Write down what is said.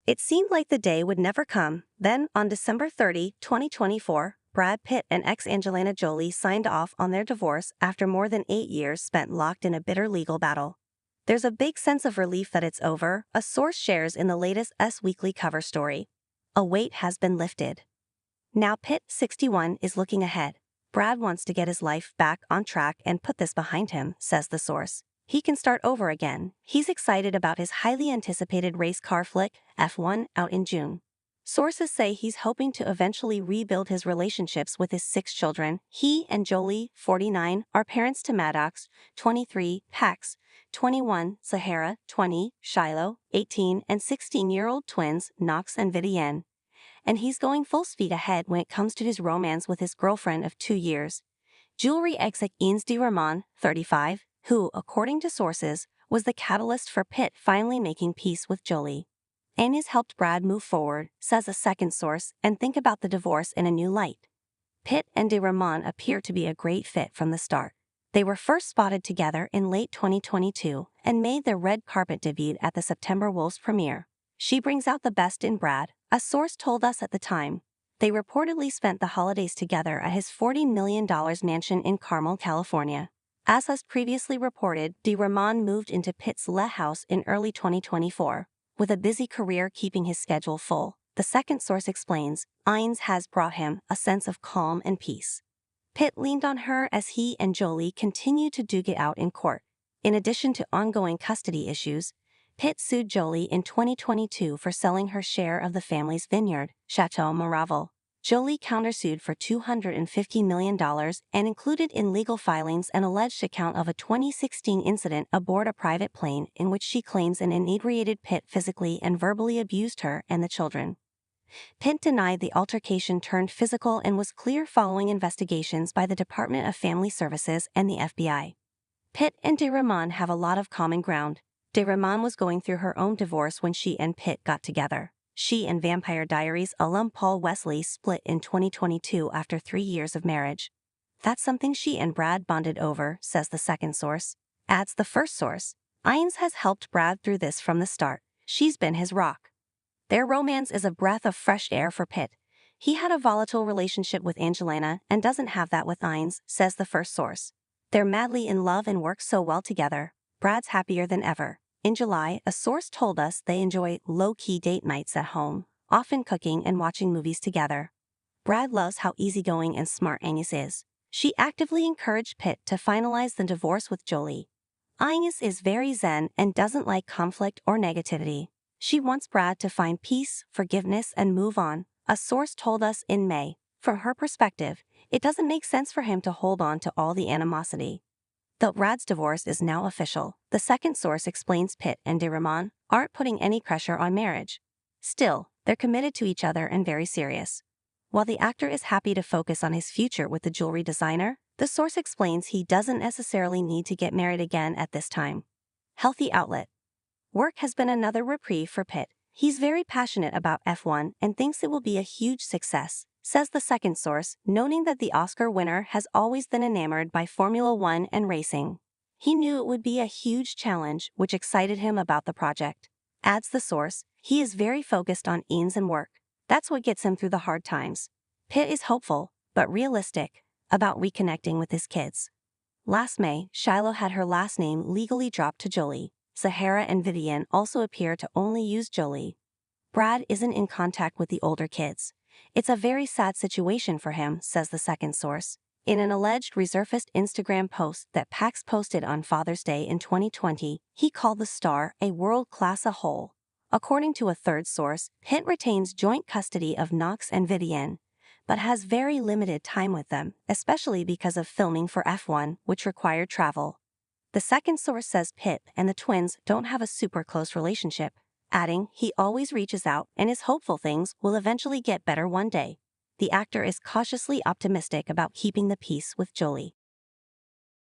It seemed like the day would never come. Then, on December 30, 2024, Brad Pitt and ex-Angelina Jolie signed off on their divorce after more than 8 years spent locked in a bitter legal battle. There's a big sense of relief that it's over, a source shares in the latest Us Weekly cover story. A weight has been lifted. Now Pitt, 61, is looking ahead. Brad wants to get his life back on track and put this behind him, says the source. He can start over again. He's excited about his highly anticipated race car flick, F1, out in June. Sources say he's hoping to eventually rebuild his relationships with his 6 children. He and Jolie, 49, are parents to Maddox, 23, Pax, 21, Sahara, 20, Shiloh, 18, and 16-year-old twins, Knox and Vivienne. And he's going full speed ahead when it comes to his romance with his girlfriend of 2 years. Jewelry exec Ines de Ramon, 35, who, according to sources, was the catalyst for Pitt finally making peace with Jolie. Ines helped Brad move forward, says a second source, and think about the divorce in a new light. Pitt and de Ramon appear to be a great fit from the start. They were first spotted together in late 2022 and made their red carpet debut at the September Wolves premiere. She brings out the best in Brad, a source told us at the time. They reportedly spent the holidays together at his $40 million mansion in Carmel, California. As has previously reported, de Ramon moved into Pitt's Le house in early 2024. With a busy career keeping his schedule full, the second source explains, Ines has brought him a sense of calm and peace. Pitt leaned on her as he and Jolie continued to duke it out in court. In addition to ongoing custody issues, Pitt sued Jolie in 2022 for selling her share of the family's vineyard, Chateau Maraval. Jolie countersued for $250 million and included in legal filings an alleged account of a 2016 incident aboard a private plane in which she claims an inebriated Pitt physically and verbally abused her and the children. Pitt denied the altercation turned physical and was clear following investigations by the Department of Family Services and the FBI. Pitt and de Ramon have a lot of common ground. De Ramon was going through her own divorce when she and Pitt got together. She and Vampire Diaries alum Paul Wesley split in 2022 after 3 years of marriage. That's something she and Brad bonded over, says the second source. Adds the first source. Ines has helped Brad through this from the start. She's been his rock. Their romance is a breath of fresh air for Pitt. He had a volatile relationship with Angelina and doesn't have that with Ines, says the first source. They're madly in love and work so well together. Brad's happier than ever. In July, a source told us they enjoy low-key date nights at home, often cooking and watching movies together. Brad loves how easygoing and smart Ines is. She actively encouraged Pitt to finalize the divorce with Jolie. Ines is very zen and doesn't like conflict or negativity. She wants Brad to find peace, forgiveness, and move on, a source told us in May. From her perspective, it doesn't make sense for him to hold on to all the animosity. Though Brad's divorce is now official, the second source explains Pitt and de Ramon aren't putting any pressure on marriage. Still, they're committed to each other and very serious. While the actor is happy to focus on his future with the jewelry designer, the source explains he doesn't necessarily need to get married again at this time. Healthy outlet. Work has been another reprieve for Pitt. He's very passionate about F1 and thinks it will be a huge success, says the second source, noting that the Oscar winner has always been enamored by Formula One and racing. He knew it would be a huge challenge, which excited him about the project. Adds the source, he is very focused on Ines and work. That's what gets him through the hard times. Pitt is hopeful, but realistic, about reconnecting with his kids. Last May, Shiloh had her last name legally dropped to Jolie. Sahara and Vivienne also appear to only use Jolie. Brad isn't in contact with the older kids. It's a very sad situation for him, says the second source. In an alleged resurfaced Instagram post that Pax posted on Father's Day in 2020, he called the star a world-class a whole. According to a third source, Pitt retains joint custody of Knox and Vivienne, but has very limited time with them, especially because of filming for F1, which required travel. The second source says Pitt and the twins don't have a super close relationship, adding he always reaches out and is hopeful things will eventually get better one day. The actor is cautiously optimistic about keeping the peace with Jolie.